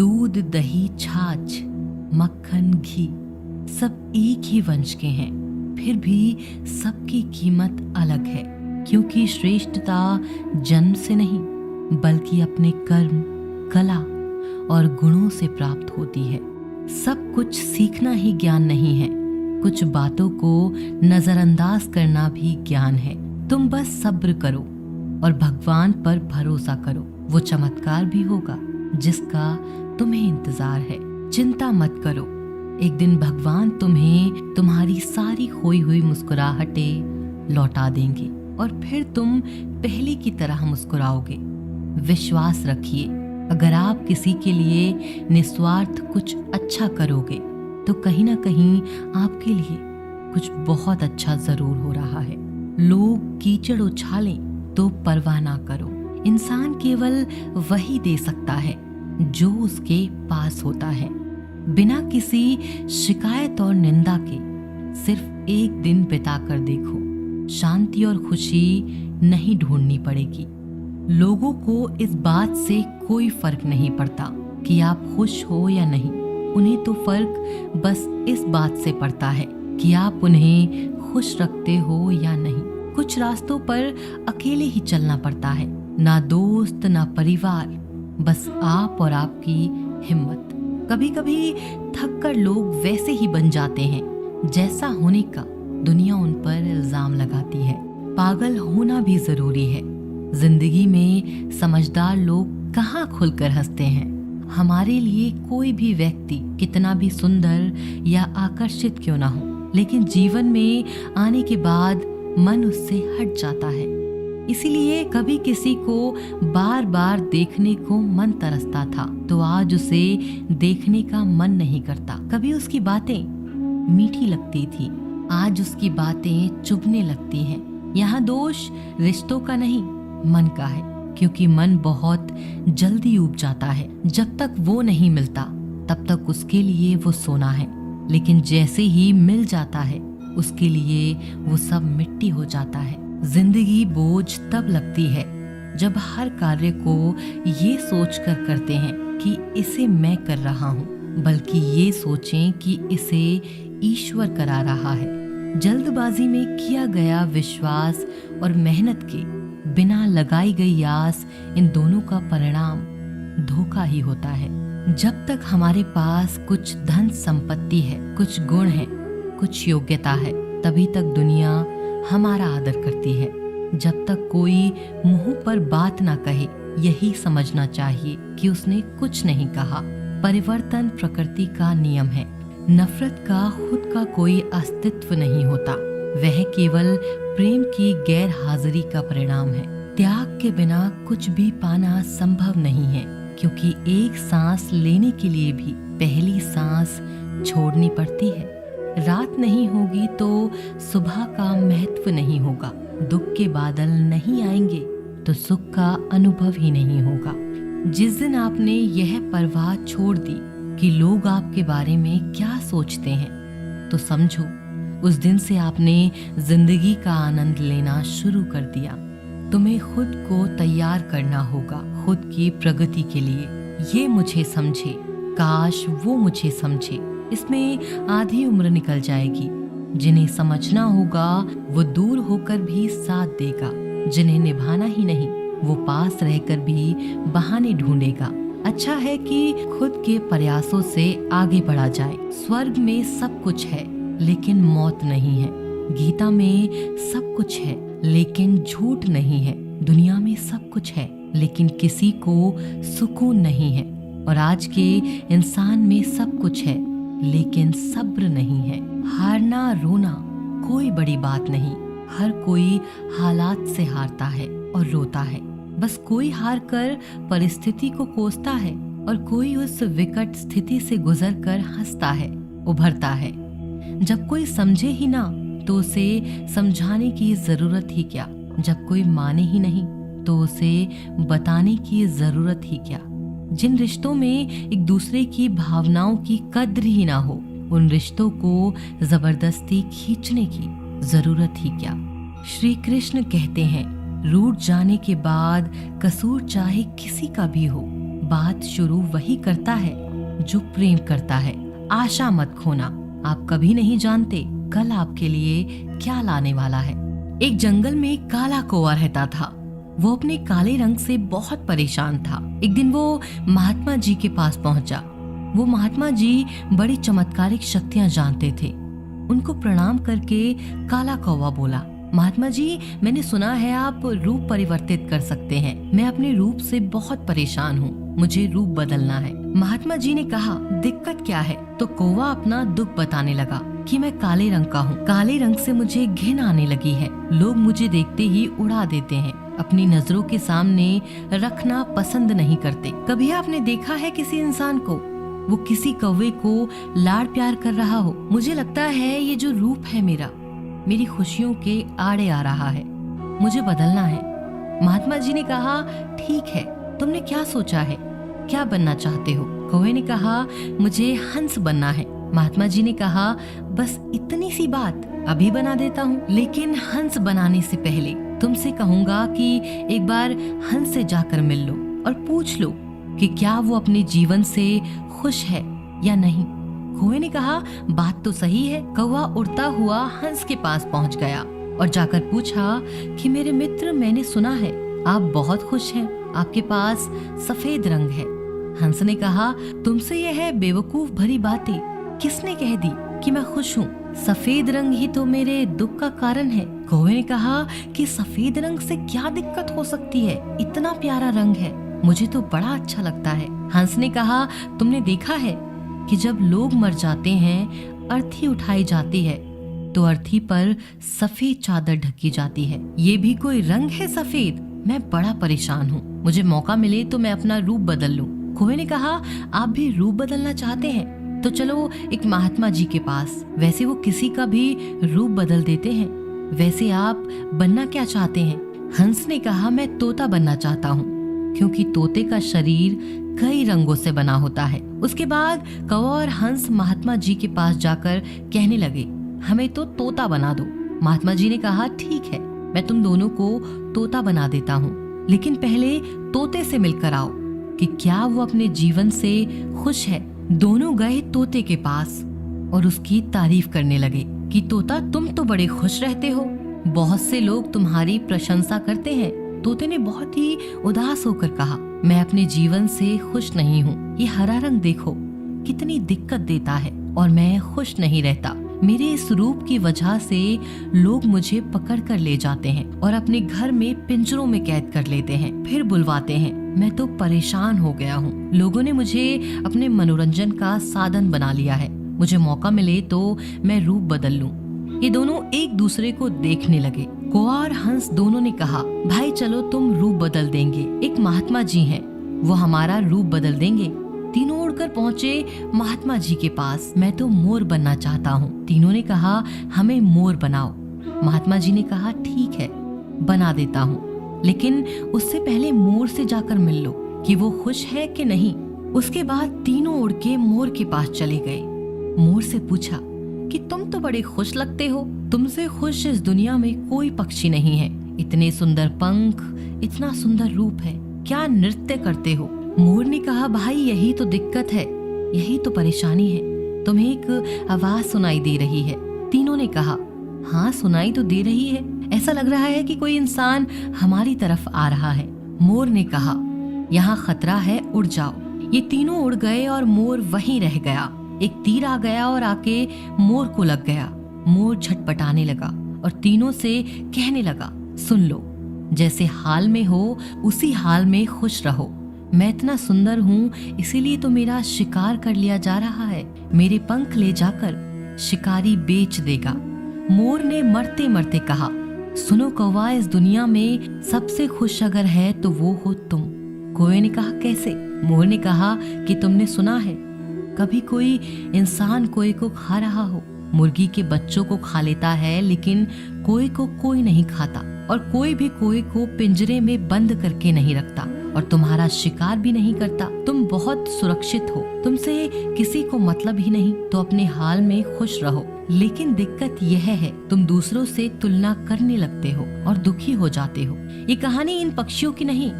दूध, दही, छाछ, मक्खन, घी सब एक ही वंश के हैं, फिर भी सबकी कीमत अलग है, क्योंकि श्रेष्ठता जन्म से नहीं बल्कि अपने कर्म, कला और गुणों से प्राप्त होती है। सब कुछ सीखना ही ज्ञान नहीं है, कुछ बातों को नजरअंदाज करना भी ज्ञान है। तुम बस सब्र करो और भगवान पर भरोसा करो, वो चमत्कार भी होगा जिसका तुम्हें इंतजार है। चिंता मत करो, एक दिन भगवान तुम्हें तुम्हारी सारी खोई हुई मुस्कुराहटें लौटा देंगे और फिर तुम पहले की तरह मुस्कुराओगे। विश्वास रखिए, अगर आप किसी के लिए निस्वार्थ कुछ अच्छा करोगे तो कहीं ना कहीं आपके लिए कुछ बहुत अच्छा जरूर हो रहा है। लोग कीचड़ उछालें तो परवाह ना करो, इंसान केवल वही दे सकता है जो उसके पास होता है। बिना किसी शिकायत और निंदा के सिर्फ एक दिन बिता कर देखो, शांति और खुशी नहीं ढूंढनी पड़ेगी। लोगों को इस बात से कोई फर्क नहीं पड़ता कि आप खुश हो या नहीं, उन्हें तो फर्क बस इस बात से पड़ता है कि आप उन्हें खुश रखते हो या नहीं। कुछ रास्तों पर अकेले ही चलना पड़ता है, ना दोस्त ना परिवार, बस आप और आपकी हिम्मत। कभी कभी थक कर लोग वैसे ही बन जाते हैं जैसा होने का दुनिया उन पर इल्जाम लगाती है। पागल होना भी जरूरी है। जिंदगी में समझदार लोग कहाँ खुलकर हंसते हैं। हमारे लिए कोई भी व्यक्ति कितना भी सुंदर या आकर्षित क्यों ना हो, लेकिन जीवन में आने के बाद मन उससे हट जाता है। इसीलिए कभी किसी को बार बार देखने को मन तरसता था तो आज उसे देखने का मन नहीं करता। कभी उसकी बातें मीठी लगती थी, आज उसकी बातें चुभने लगती हैं। यहाँ दोष रिश्तों का नहीं, मन का है, क्योंकि मन बहुत जल्दी ऊब जाता है। जब तक वो नहीं मिलता तब तक उसके लिए वो सोना है, लेकिन जैसे ही मिल जाता है उसके लिए वो सब मिट्टी हो जाता है। जिंदगी बोझ तब लगती है जब हर कार्य को ये सोचकर करते हैं कि इसे मैं कर रहा हूँ, बल्कि ये सोचें कि इसे ईश्वर करा रहा है। जल्दबाजी में किया गया विश्वास और मेहनत के बिना लगाई गई आस, इन दोनों का परिणाम धोखा ही होता है। जब तक हमारे पास कुछ धन संपत्ति है, कुछ गुण है, कुछ योग्यता है, तभी तक दुनिया हमारा आदर करती है। जब तक कोई मुंह पर बात ना कहे, यही समझना चाहिए कि उसने कुछ नहीं कहा। परिवर्तन प्रकृति का नियम है। नफरत का खुद का कोई अस्तित्व नहीं होता, वह केवल प्रेम की गैर हाजिरी का परिणाम है। त्याग के बिना कुछ भी पाना संभव नहीं है, क्योंकि एक सांस लेने के लिए भी पहली सांस छोड़नी पड़ती है। रात नहीं होगी तो सुबह का महत्व नहीं होगा। दुख के बादल नहीं आएंगे तो सुख का अनुभव ही नहीं होगा। जिस दिन आपने यह परवाह छोड़ दी कि लोग आपके बारे में क्या सोचते हैं, तो समझो उस दिन से आपने जिंदगी का आनंद लेना शुरू कर दिया। तुम्हें खुद को तैयार करना होगा खुद की प्रगति के लिए। ये मुझे समझे, काश वो मुझे समझे, इसमें आधी उम्र निकल जाएगी। जिन्हें समझना होगा वो दूर होकर भी साथ देगा, जिन्हें निभाना ही नहीं वो पास रहकर भी बहाने ढूंढेगा। अच्छा है कि खुद के प्रयासों से आगे बढ़ा जाए। स्वर्ग में सब कुछ है लेकिन मौत नहीं है। गीता में सब कुछ है लेकिन झूठ नहीं है। दुनिया में सब कुछ है लेकिन किसी को सुकून नहीं है। और आज के इंसान में सब कुछ है लेकिन सब्र नहीं है। हारना रोना कोई बड़ी बात नहीं। हर कोई हालात से हारता है और रोता है। बस कोई हार कर परिस्थिति को कोसता है और कोई उस विकट स्थिति से गुजरकर हंसता है, उभरता है। जब कोई समझे ही ना तो उसे समझाने की जरूरत ही क्या। जब कोई माने ही नहीं तो उसे बताने की जरूरत ही क्या। जिन रिश्तों में एक दूसरे की भावनाओं की कद्र ही ना हो, उन रिश्तों को जबरदस्ती खींचने की जरूरत ही क्या। श्री कृष्ण कहते हैं, रूठ जाने के बाद कसूर चाहे किसी का भी हो, बात शुरू वही करता है जो प्रेम करता है। आशा मत खोना, आप कभी नहीं जानते कल आपके लिए क्या लाने वाला है। एक जंगल में एक काला कौवा रहता था। वो अपने काले रंग से बहुत परेशान था। एक दिन वो महात्मा जी के पास पहुंचा। वो महात्मा जी बड़ी चमत्कारिक शक्तियां जानते थे। उनको प्रणाम करके काला कौवा बोला, महात्मा जी, मैंने सुना है आप रूप परिवर्तित कर सकते हैं। मैं अपने रूप से बहुत परेशान हूँ, मुझे रूप बदलना है। महात्मा जी ने कहा, दिक्कत क्या है? तो कौवा अपना दुख बताने लगा कि मैं काले रंग का हूँ, काले रंग से मुझे घिन आने लगी है। लोग मुझे देखते ही उड़ा देते हैं, अपनी नजरों के सामने रखना पसंद नहीं करते। कभी आपने देखा है किसी इंसान को वो किसी कौवे को लाड़ प्यार कर रहा हो? मुझे लगता है ये जो रूप है मेरी खुशियों के आड़े आ रहा है, मुझे बदलना है। महात्मा जी ने कहा, ठीक है, तुमने क्या सोचा है, क्या बनना चाहते हो? कौवे ने कहा, मुझे हंस बनना है। महात्मा जी ने कहा, बस इतनी सी बात, अभी बना देता हूँ। लेकिन हंस बनाने से पहले तुमसे कहूंगा कि एक बार हंस से जाकर मिल लो और पूछ लो कि क्या वो अपने जीवन से खुश है या नहीं। कौवे ने कहा, बात तो सही है। कौवा उड़ता हुआ हंस के पास पहुंच गया और जाकर पूछा कि मेरे मित्र, मैंने सुना है आप बहुत खुश हैं, आपके पास सफेद रंग है। हंस ने कहा, तुमसे यह है बेवकूफ भरी बातें किसने कह दी कि मैं खुश हूँ? सफेद रंग ही तो मेरे दुख का कारण है। कौवे ने कहा कि सफेद रंग से क्या दिक्कत हो सकती है, इतना प्यारा रंग है, मुझे तो बड़ा अच्छा लगता है। हंस ने कहा, तुमने देखा है कि जब लोग मर जाते हैं, अर्थी उठाई जाती है तो अर्थी पर सफेद चादर ढकी जाती है। ये भी कोई रंग है सफेद? मैं बड़ा परेशान हूँ, मुझे मौका मिले तो मैं अपना रूप बदल लूं। कौवे ने कहा, आप भी रूप बदलना चाहते हैं तो चलो एक महात्मा जी के पास, वैसे वो किसी का भी रूप बदल देते हैं। वैसे आप बनना क्या चाहते हैं? हंस ने कहा, मैं तोता बनना चाहता हूँ, क्योंकि तोते का शरीर कई रंगों से बना होता है। उसके बाद कौवा और हंस महात्मा जी के पास जाकर कहने लगे, हमें तो तोता बना दो। महात्मा जी ने कहा, ठीक है, मैं तुम दोनों को तोता बना देता हूँ, लेकिन पहले तोते से मिलकर आओ कि क्या वो अपने जीवन से खुश है। दोनों गए तोते के पास और उसकी तारीफ करने लगे कि तोता, तुम तो बड़े खुश रहते हो, बहुत से लोग तुम्हारी प्रशंसा करते हैं। तोते ने बहुत ही उदास होकर कहा, मैं अपने जीवन से खुश नहीं हूँ। ये हरा रंग देखो कितनी दिक्कत देता है और मैं खुश नहीं रहता। मेरे इस रूप की वजह से लोग मुझे पकड़ कर ले जाते हैं और अपने घर में पिंजरों में कैद कर लेते हैं, फिर बुलवाते हैं। मैं तो परेशान हो गया हूँ। लोगों ने मुझे अपने मनोरंजन का साधन बना लिया है। मुझे मौका मिले तो मैं रूप बदल लूं। ये दोनों एक दूसरे को देखने लगे। कौवा और हंस दोनों ने कहा, भाई चलो तुम रूप बदल देंगे। एक महात्मा जी हैं, वो हमारा रूप बदल देंगे। तीनों उड़कर पहुँचे महात्मा जी के पास। मैं तो मोर बनना चाहता हूँ। तीनों ने कहा, हमें मोर बनाओ। महात्मा जी ने कहा, ठीक है, बना देता हूँ, लेकिन उससे पहले मोर से जाकर मिल लो कि वो खुश है कि नहीं। उसके बाद तीनों उड़ के मोर के पास चले गए। मोर से पूछा कि तुम तो बड़े खुश लगते हो, तुमसे खुश इस दुनिया में कोई पक्षी नहीं है। इतने सुंदर पंख, इतना सुंदर रूप है, क्या नृत्य करते हो? मोर ने कहा, भाई यही तो दिक्कत है, यही तो परेशानी है। तुम्हें एक आवाज सुनाई दे रही है। तीनों ने कहा, हाँ सुनाई तो दे रही है, ऐसा लग रहा है कि कोई इंसान हमारी तरफ आ रहा है। मोर ने कहा, यहाँ खतरा है, उड़ जाओ। ये तीनों उड़ गए और मोर वहीं रह गया। एक तीर आ गया और आके मोर को लग गया। मोर झटपटाने लगा और तीनों से कहने लगा, सुन लो, जैसे हाल में हो उसी हाल में खुश रहो। मैं इतना सुंदर हूँ, इसीलिए तो मेरा शिकार कर लिया जा रहा है। मेरे पंख ले जाकर शिकारी बेच देगा। मोर ने मरते मरते कहा, सुनो कौवा, इस दुनिया में सबसे खुश अगर है तो वो हो तुम। कौवे ने कहा, कैसे? मोर ने कहा कि तुमने सुना है कभी कोई इंसान कोई को खा रहा हो? मुर्गी के बच्चों को खा लेता है, लेकिन कोई को कोई नहीं खाता, और कोई भी कोई को पिंजरे में बंद करके नहीं रखता और तुम्हारा शिकार भी नहीं करता। तुम बहुत सुरक्षित हो, तुमसे किसी को मतलब ही नहीं, तो अपने हाल में खुश रहो। लेकिन दिक्कत यह है, तुम दूसरों से तुलना करने लगते हो और दुखी हो जाते हो। ये कहानी इन पक्षियों की नहीं,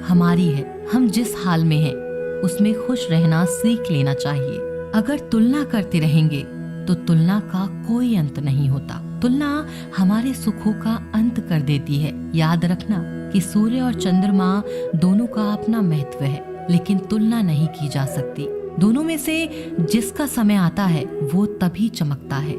हमारी है। हम जिस हाल में हैं उसमें खुश रहना सीख लेना चाहिए। अगर तुलना करते रहेंगे तो तुलना का कोई अंत नहीं होता। तुलना हमारे सुखों का अंत कर देती है। याद रखना कि सूर्य और चंद्रमा दोनों का अपना महत्व है, लेकिन तुलना नहीं की जा सकती। दोनों में से जिसका समय आता है वो तभी चमकता है।